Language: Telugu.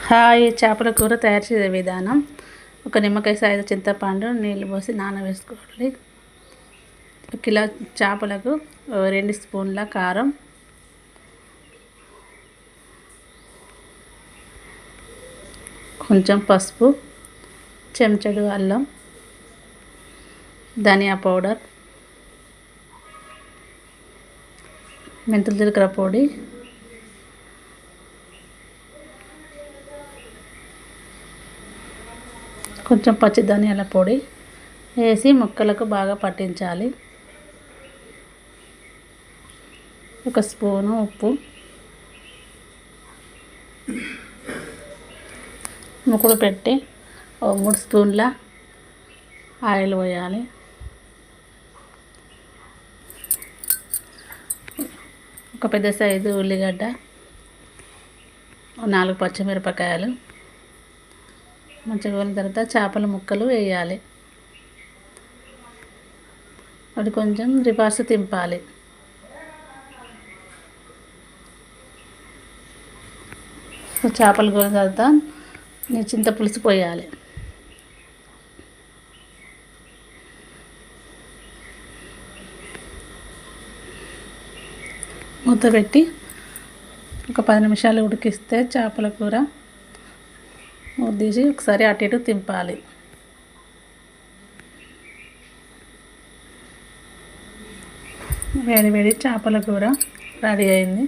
హాయ్, చేపల కూర తయారు చేసే విధానం. ఒక నిమ్మకాయ సైజు చింతపండు నీళ్ళు పోసి నానవేసుకోవాలి. 1 కిలో చేపలకు 2 స్పూన్ల కారం, కొంచెం పసుపు, చెంచాడు అల్లం, ధనియా పౌడర్, మెంతులు జీలకర్ర పొడి, కొంచెం పచ్చి ధనియాల పొడి వేసి ముక్కలకు బాగా పట్టించాలి. 1 స్పూను ఉప్పు, ముక్కలు పెట్టి 3 స్పూన్ల ఆయిల్ పోయాలి. ఒక పెద్ద సైజు ఉల్లిగడ్డ, 4 పచ్చిమిరపకాయలు మంచిగా వేగిన తర్వాత చేపల ముక్కలు వేయాలి. అది కొంచెం రివర్స్ తింపాలి. చేపలు గోలిన తర్వాత చింతపులుసు పోయాలి. మూత పెట్టి ఒక 10 నిమిషాలు ఉడికిస్తే చేపల కూర తీసి ఒకసారి అటు ఇటు తింపాలి. వేడి వేడి చేపల కూర రెడీ అయింది.